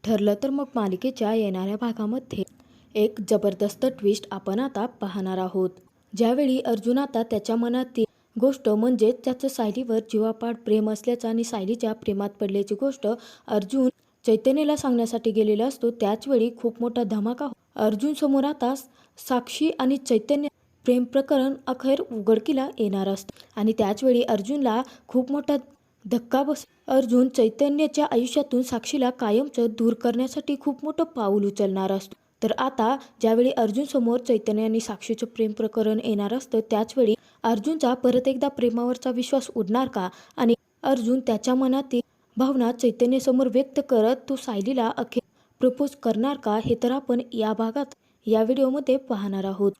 ठरलं तर मग मालिकेच्या येणाऱ्या भागामध्ये एक जबरदस्त ट्विस्ट आपण आता पाहणार आहोत. ज्यावेळी अर्जुन आता त्याच्या मनातील गोष्ट म्हणजेच त्याचं सायलीवर जीवापाड प्रेम असल्याचं आणि सायलीच्या प्रेमात पडल्याची गोष्ट अर्जुन चैतन्यला सांगण्यासाठी गेलेला असतो. त्याचवेळी खूप मोठा धमाका अर्जुन समोर आता साक्षी आणि चैतन्य प्रेम प्रकरण अखेर उघडकीला येणार असतं आणि त्याचवेळी अर्जुनला खूप मोठा धक्का बस. अर्जुन चैतन्याच्या आयुष्यातून साक्षीला कायमचं दूर करण्यासाठी खूप मोठं पाऊल उचलणार असतो. तर आता ज्यावेळी अर्जुन समोर चैतन्य आणि साक्षीचं प्रेम प्रकरण येणार असतं त्याचवेळी अर्जुनचा परत एकदा प्रेमावरचा विश्वास उडणार का आणि अर्जुन त्याच्या मनातील भावना चैतन्यासमोर व्यक्त करत तो सायलीला अखेर प्रपोज करणार का, हे तर आपण या भागात या व्हिडिओमध्ये पाहणार आहोत.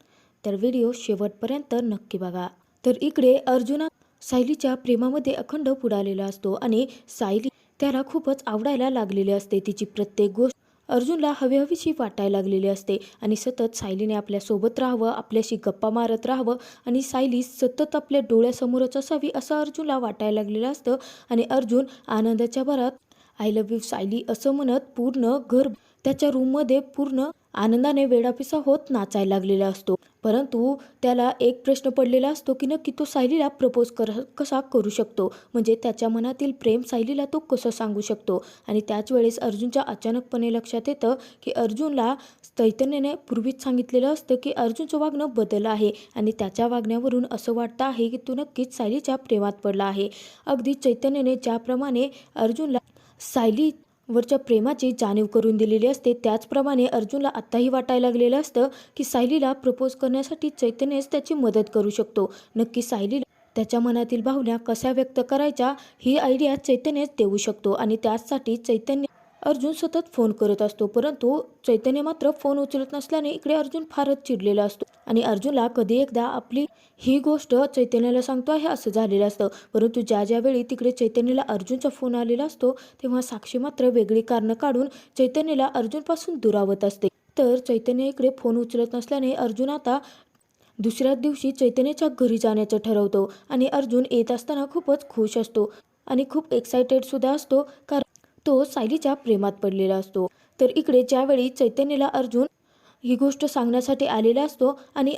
तर व्हिडिओ शेवटपर्यंत नक्की बघा. तर इकडे अर्जुन सायलीच्या प्रेमामध्ये अखंड बुडालेला असतो आणि सायली त्याला खूपच आवडायला लागलेली असते. तिची प्रत्येक गोष्ट अर्जुनला हवीहवीशी वाटायला लागलेली असते आणि सतत सायलीने आपल्यासोबत राहावं, आपल्याशी गप्पा मारत राहावं आणि सायली सतत आपल्या डोळ्यासमोरच असावी असं अर्जुनला वाटायला लागलेलं असतं. आणि अर्जुन आनंदाच्या भरात आय लव्ह यू सायली असं म्हणत पूर्ण घर त्याच्या रूममध्ये पूर्ण आनंदाने वेडापिसा होत नाचायला लागलेला असतो. परंतु त्याला एक प्रश्न पडलेला असतो की नक्की तो सायलीला प्रपोज कसा करू शकतो, म्हणजे त्याच्या मनातील प्रेम सायलीला तो कसं सांगू शकतो. आणि त्याच वेळेस अर्जुनच्या अचानकपणे लक्षात येतं की अर्जुनला चैतन्याने पूर्वीच सांगितलेलं असतं की अर्जुनचं वागणं बदललं आहे आणि त्याच्या वागण्यावरून असं वाटतं आहे की तो नक्कीच सायलीच्या प्रेमात पडला आहे. अगदी चैतन्याने ज्याप्रमाणे अर्जुनला सायली वरच्या प्रेमाची जाणीव करून दिलेली असते त्याचप्रमाणे अर्जुनला आत्ताही वाटायला लागलेलं असतं की सायलीला प्रपोज करण्यासाठी चैतन्यच त्याची मदत करू शकतो. नक्की सायलीला त्याच्या मनातील भावना कशा व्यक्त करायच्या ही आयडिया चैतन्यच देऊ शकतो आणि त्यासाठी चैतन्य अर्जुन सतत फोन करत असतो. परंतु चैतन्य मात्र फोन उचलत नसल्याने इकडे अर्जुन फारच चिडलेला असतो आणि अर्जुनला कधी एकदा आपली ही गोष्ट चैतन्याला सांगतो आहे असं झालेलं असतं. परंतु ज्यावेळी तिकडे चैतन्याला अर्जुनचा फोन आलेला असतो तेव्हा साक्षी मात्र वेगळी कारणं काढून चैतन्याला अर्जुनपासून दुरावत असते. तर चैतन्य इकडे फोन उचलत नसल्याने अर्जुन आता दुसऱ्याच दिवशी चैतन्याच्या घरी जाण्याचं ठरवतो आणि अर्जुन येत असताना खूपच खुश असतो आणि खूप एक्सायटेड सुद्धा असतो कारण तो सायलीच्या प्रेमात पडलेला असतो. तर इकडे ज्यावेळी चैतन्याला अर्जुन ही गोष्ट सांगण्यासाठी आलेला असतो आणि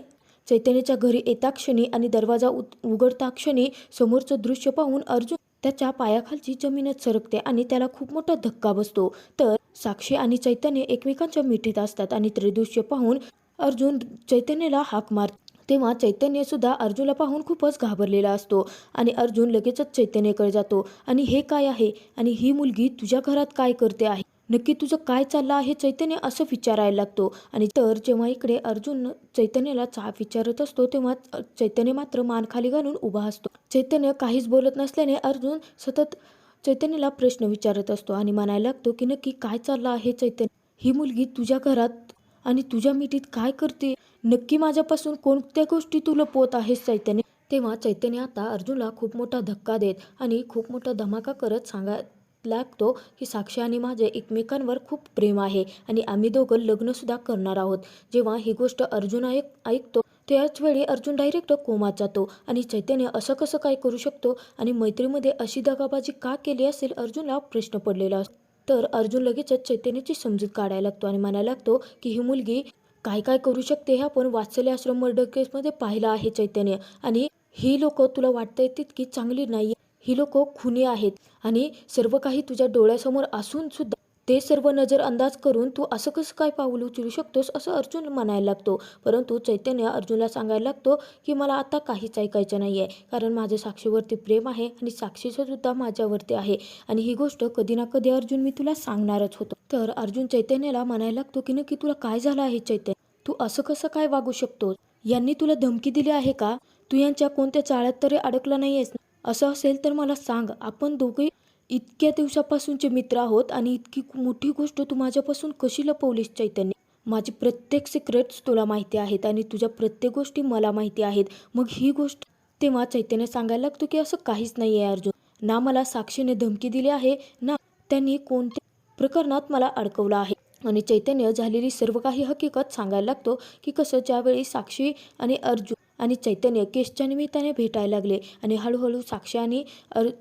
चैतन्याच्या घरी येता क्षणी आणि दरवाजा उघडता क्षणी समोरचं दृश्य पाहून अर्जुन त्याच्या पायाखालची जमीनच सरकते आणि त्याला खूप मोठा धक्का बसतो. तर साक्षी आणि चैतन्य एकमेकांच्या मिठीत असतात आणि ते दृश्य पाहून अर्जुन चैतन्याला हाक मारतो. तेव्हा चैतन्य सुद्धा अर्जुनला पाहून खूपच घाबरलेला असतो आणि अर्जुन लगेचच चैतन्यकडे जातो आणि हे काय आहे आणि ही मुलगी तुझ्या घरात काय करते आहे, नक्की तुझं काय चाललं आहे चैतन्य असं विचारायला लागतो. आणि तर जेव्हा इकडे अर्जुन चैतन्याला चहा विचारत असतो तेव्हा चैतन्य मात्र मान खाली घालून उभा असतो. चैतन्य काहीच बोलत नसल्याने अर्जुन सतत चैतन्याला प्रश्न विचारत असतो आणि म्हणायला लागतो की नक्की काय चाललं आहे चैतन्य, ही मुलगी तुझ्या घरात आणि तुझ्या मिठीत काय करते, नक्की माझ्यापासून कोणत्या गोष्टी तू लपवत आहेस चैतन्य. तेव्हा चैतन्य आता अर्जुनला खूप मोठा धक्का देत आणि खूप मोठा धमाका करत सांगायला लागतो की साक्षी आणि माझे एकमेकांवर खूप प्रेम आहे आणि आम्ही दोघं लग्न सुद्धा करणार आहोत. जेव्हा ही गोष्ट अर्जुन ऐकतो त्याच वेळी अर्जुन डायरेक्ट कोमात जातो आणि चैतन्य असं कसं काय करू शकतो आणि मैत्रीमध्ये अशी दगाबाजी का केली असेल अर्जुनला प्रश्न पडलेला असतो. तर अर्जुन लगेचच चैतन्याची समजूत काढायला लागतो आणि म्हणायला लागतो की ही मुलगी काय काय करू शकते हे आपण वात्सल्य आश्रम मर्डर केसमध्ये पाहिलं आहे चैतन्य. आणि ही लोक तुला वाटतंय तितकी चांगली नाही, ही लोक खुनी आहेत आणि सर्व काही तुझ्या डोळ्यासमोर असून सुद्धा ते सर्व नजरअंदाज करून तू असं कसं काय पाऊल उचलू शकतोस असं अर्जुन म्हणायला लागतो. परंतु चैतन्य अर्जुनला सांगायला लागतो की मला आता काहीच ऐकायचं नाही आहे कारण माझं साक्षीवरती प्रेम आहे आणि साक्षीचं सुद्धा माझ्यावरती आहे आणि ही गोष्ट कधी ना कधी अर्जुन मी तुला सांगणारच होतो. तर अर्जुन चैतन्याला म्हणायला लागतो की नक्की तुला काय झालं आहे चैतन्य, तू असं कसं काय वागू शकतोस, यांनी तुला धमकी दिली आहे का, तू यांच्या कोणत्या चाळ्यात तरी अडकला नाही आहेस, असं असेल तर मला सांग. आपण दोघे इतक्या दिवसापासूनचे मित्र आहोत आणि इतकी मोठी गोष्ट तू माझ्यापासून कशी लपवलीस चैतन्य. माझी प्रत्येक सिक्रेट्स तुला माहिती आहेत आणि तुझ्या प्रत्येक गोष्टी मला माहिती आहेत, मग ही गोष्ट. तेव्हा चैतन्य सांगायला लागतो की असं काहीच नाही आहे अर्जुन, ना मला साक्षीने धमकी दिली आहे ना त्यांनी कोणत्या प्रकरणात मला अडकवलं आहे. आणि चैतन्य झालेली सर्व काही हकीकत सांगायला लागतो की कसं ज्यावेळी साक्षी आणि अर्जुन आणि चैतन्य केसच्या निमित्ताने भेटायला लागले आणि हळूहळू साक्षी आणि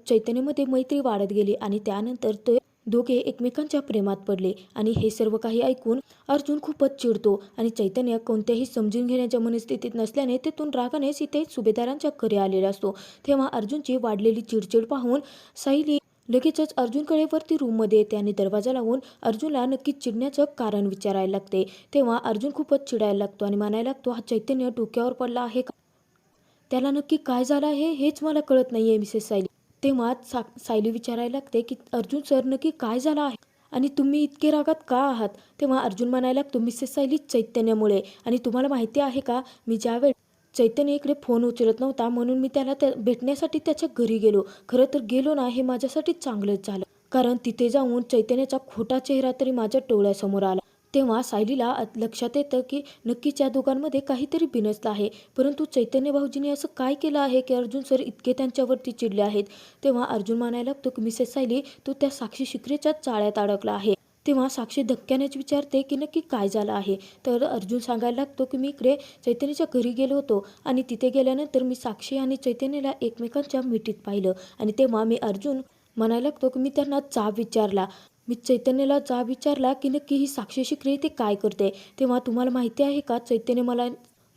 चैतन्यमध्ये मैत्री वाढत गेली आणि त्यानंतर ते दोघे एकमेकांच्या प्रेमात पडले आणि हे सर्व काही ऐकून अर्जुन खूपच चिडतो आणि चैतन्य कोणत्याही समजून घेण्याच्या मनस्थितीत नसल्याने तेथून रागाने इथे सुभेदारांच्या घरी आलेला असतो. तेव्हा अर्जुनची वाढलेली चिडचिड पाहून सायली लगेचच अर्जुनकडे वरती रूममध्ये येते आणि दरवाजा लावून अर्जुनला नक्की चिडण्याचं कारण विचारायला लागते. तेव्हा अर्जुन खूपच चिडायला लागतो आणि म्हणायला लागतो, हा चैतन्य डोक्यावर पडला आहे का? त्याला नक्की काय झालं आहे हेच मला कळत नाहीये मिसेस सायली. तेव्हा सायली विचारायला लागते की अर्जुन सर नक्की काय झालं आहे आणि तुम्ही इतके रागात का आहात? तेव्हा अर्जुन म्हणायला लागतो, मिसेस सायली चैतन्यामुळे. आणि तुम्हाला माहिती आहे का, मी ज्यावेळी चैतन्य इकडे फोन उचलत नव्हता म्हणून मी त्याला भेटण्यासाठी त्याच्या घरी गेलो. खरं तर गेलो ना, हे माझ्यासाठी चांगलंच झालं, कारण तिथे जाऊन चैतन्याचा खोटा चेहरा तरी माझ्या डोळ्यासमोर आला. तेव्हा सायलीला लक्षात येतं की नक्कीच या दोघांमध्ये काहीतरी बिनसलं आहे. परंतु चैतन्य भाऊजींनी असं काय केलं आहे की अर्जुन सर इतके त्यांच्यावरती चिडले आहेत? तेव्हा अर्जुन म्हणायला लागतो की मिसेस सायली, तो त्या साक्षी शिकरेच्या जाळ्यात अडकला आहे. तेव्हा साक्षी धक्क्यानेच विचारते की नक्की काय झालं आहे? तर अर्जुन सांगायला लागतो की मी इकडे चैतन्याच्या घरी गेलो होतो आणि तिथे गेल्यानंतर मी साक्षी आणि चैतन्याला एकमेकांच्या मिठीत पाहिलं आणि तेव्हा अर्जुन म्हणायला लागतो की मी त्यांना जाब विचारला. मी चैतन्याला जाब विचारला की नक्की ही साक्षी शिकरे इथे काय करते? तेव्हा तुम्हाला माहिती आहे का, चैतन्य मला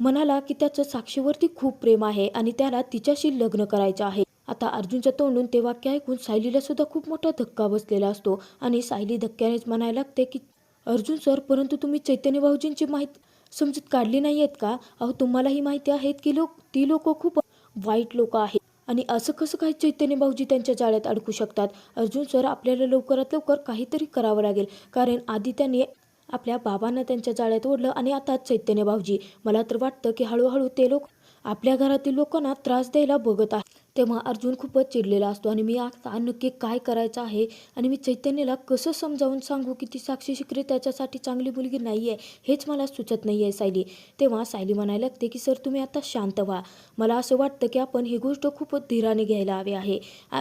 म्हणाला की त्याचं साक्षीवरती खूप प्रेम आहे आणि त्याला तिच्याशी लग्न करायचं आहे. आता अर्जुनच्या तोंडून ते वाक्य ऐकून सायलीला सुद्धा खूप मोठा धक्का बसलेला असतो आणि सायली धक्क्यानेच म्हणायला लागते की अर्जुन सर, परंतु तुम्ही चैतन्य भाऊजींची माहिती समजूत काढली नाही आहेत का? अहो, तुम्हालाही माहिती आहेत की ती लोक खूप वाईट लोक आहेत आणि असं कसं काय चैतन्य भाऊजी त्यांच्या जाळ्यात अडकू शकतात? अर्जुन सर, आपल्याला लवकरात लवकर काहीतरी करावं लागेल, कारण आधी त्यांनी आपल्या बाबांना त्यांच्या जाळ्यात ओढलं आणि आता चैतन्य भाऊजी. मला तर वाटतं की हळूहळू ते लोक आपल्या घरातील लोकांना त्रास द्यायला बघत आहे. तेव्हा अर्जुन खूपच चिडलेला असतो आणि मी आता नक्की काय करायचं आहे आणि मी चैतन्याला कसं समजावून सांगू की ती साक्षी शिकरे त्याच्यासाठी चांगली मुलगी नाही आहे, हेच मला सुचत नाही आहे सायली. तेव्हा सायली म्हणायला लागते की सर, तुम्ही आता शांत व्हा. मला असं वाटतं की आपण ही गोष्ट खूपच धीराने घ्यायला हवी आहे,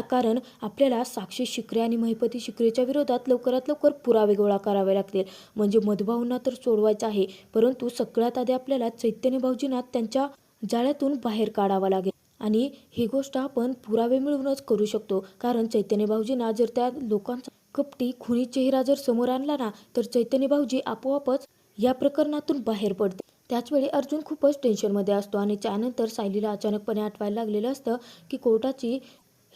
कारण आपल्याला साक्षी शिकरे आणि महिपती शिकरेच्या विरोधात लवकरात लवकर पुरावे गोळा करावे लागतील. म्हणजे मधुभाऊंना तर सोडवायचं आहे, परंतु सगळ्यात आधी आपल्याला चैतन्य भाऊजींना त्यांच्या जाळ्यातून बाहेर काढावं लागेल आणि ही गोष्ट आपण पुरावे मिळवूनच करू शकतो. कारण चैतन्य भाऊजींना जर त्या लोकांचा कपटी खुनी चेहरा जर समोर आणला ना, तर चैतन्य भाऊजी आपोआपच या प्रकरणातून बाहेर पडते. त्याचवेळी अर्जुन खूपच टेन्शनमध्ये असतो आणि त्यानंतर सायलीला अचानकपणे आठवायला लागलेलं असतं की कोर्टाची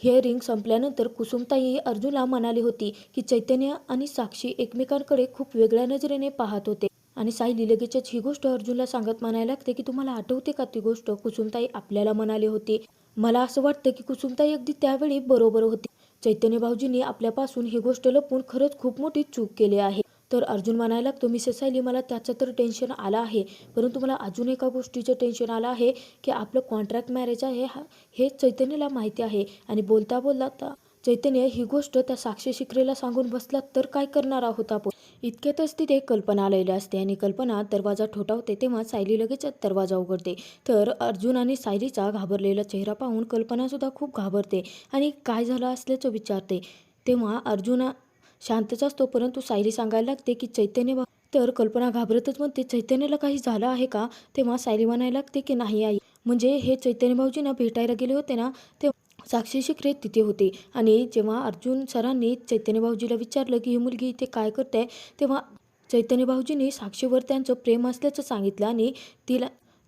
हिअरिंग संपल्यानंतर कुसुमताई अर्जुनला म्हणाली होती की चैतन्य आणि साक्षी एकमेकांकडे खूप वेगळ्या नजरेने पाहत होते. आणि सायली लगेचच ही गोष्ट अर्जुनला सांगत म्हणायला लागते की तुम्हाला आठवते का ती गोष्ट कुसुमताई आपल्याला म्हणाली होती? मला असं वाटतं की कुसुमताई अगदी त्यावेळी बरोबर होती. चैतन्य भाऊजींनी आपल्यापासून ही गोष्ट लपवून खरंच खूप मोठी चूक केली आहे. तर अर्जुन म्हणायला लागतो, मिसेस सायली, मला त्याचं तर टेन्शन आलं आहे, परंतु मला अजून एका गोष्टीचं टेन्शन आलं आहे की आपलं कॉन्ट्रॅक्ट मॅरेज आहे हे चैतन्याला माहिती आहे आणि बोलता बोलता चैतन्य ही गोष्ट त्या साक्षी शिकरेला सांगून बसला तर काय करणार आहोत आपण? इतक्यातच तिथे कल्पना आलेली असते आणि कल्पना दरवाजा ठोठावते. तेव्हा सायली लगेच दरवाजा उघडते. तर अर्जुन आणि सायलीचा घाबरलेला चेहरा पाहून कल्पना सुद्धा खूप घाबरते आणि काय झालं असल्याचं विचारते. तेव्हा अर्जुन शांतच असतो, परंतु सायली सांगायला लागते की चैतन्य तर कल्पना घाबरतच म्हणते, चैतन्याला काही झालं आहे का? तेव्हा सायली म्हणायला लागते की नाही आई, म्हणजे हे चैतन्य भाऊजींना भेटायला गेले होते ना, ते साक्षी शिकरे तिथे होते आणि जेव्हा अर्जुन सरांनी चैतन्य भाऊजीला विचारलं की ही मुलगी इथे काय करते, तेव्हा चैतन्य भाऊजींनी साक्षीवर त्यांचं प्रेम असल्याचं सांगितलं आणि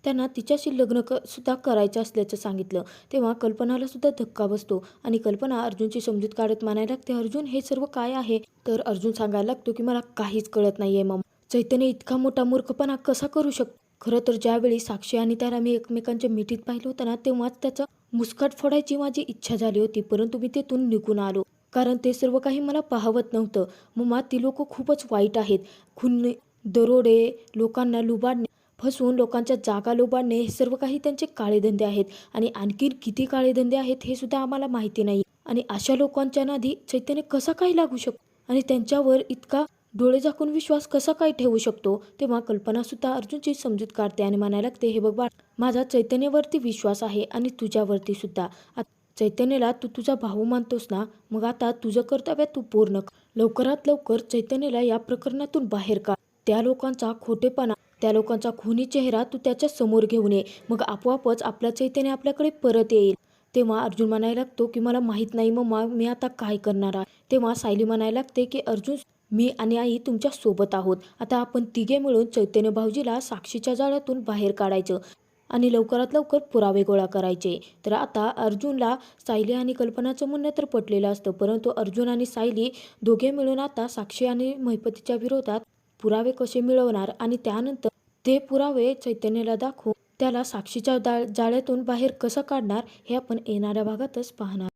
त्यांना तिच्याशी लग्न सुद्धा करायचं असल्याचं सांगितलं. तेव्हा कल्पनाला सुद्धा धक्का बसतो आणि कल्पना अर्जुनची समजूत काढत म्हणायला लागते, अर्जुन हे सर्व काय आहे? तर अर्जुन सांगायला लागतो की मला काहीच कळत नाहीये मम्मा, चैतन्य इतका मोठा मूर्खपणा कसा करू शकतो? खरं तर ज्यावेळी साक्षी आणि त्याला मी एकमेकांच्या मिठीत पाहिलं होतं ना, तेव्हाच त्याचं मुस्काट फोडायची माझी इच्छा झाली होती, परंतु मी तेथून निघून आलो, कारण ते सर्व काही मला पाहवत नव्हतं. मम्मा, ती लोक खूपच वाईट आहेत. खून, दरोडे, लोकांना लुबाडणे, फसवून लोकांच्या जागा लुबाडणे, हे सर्व काही त्यांचे काळे धंदे आहेत आणि आणखी किती काळे धंदे आहेत हे सुद्धा आम्हाला माहिती नाही. आणि अशा लोकांच्या नादी चैतन्य कसा काही लागू शकतो आणि त्यांच्यावर इतका डोळे झाकून विश्वास कसा काय ठेवू शकतो? तेव्हा कल्पना सुद्धा अर्जुनची समजूत काढते आणि म्हणायला लागते, हे बघ बाळ, माझा चैतन्यावरती विश्वास आहे आणि तुझ्यावरती सुद्धा. चैतन्याला तू तुझा भाऊ मानतोस ना, मग आता तुझं कर्तव्य तू पूर्ण कर. लवकरात लवकर चैतन्याला या प्रकरणातून बाहेर काढ. त्या लोकांचा खोटेपणा, त्या लोकांचा खुनी चेहरा तू त्याच्या समोर घेऊन ये, मग आपोआपच आपला चैतन्य आपल्याकडे परत येईल. तेव्हा अर्जुन म्हणायला लागतो की मला माहीत नाही मम्मा, मी आता काय करणार आहे. तेव्हा सायली म्हणायला लागते की अर्जुन, मी आणि आई तुमच्या सोबत आहोत. आता आपण तिघे मिळून चैतन्य भाऊजीला साक्षीच्या जाळ्यातून बाहेर काढायचं आणि लवकरात लवकर पुरावे गोळा करायचे. तर आता अर्जुनला सायली आणि कल्पनाचं म्हणणं तर पटलेलं असतं, परंतु अर्जुन आणि सायली दोघे मिळून आता साक्षी आणि महिपतीच्या विरोधात पुरावे कसे मिळवणार आणि त्यानंतर ते पुरावे चैतन्याला दाखवून त्याला साक्षीच्या जाळ्यातून बाहेर कसं काढणार, हे आपण येणाऱ्या भागातच पाहणार.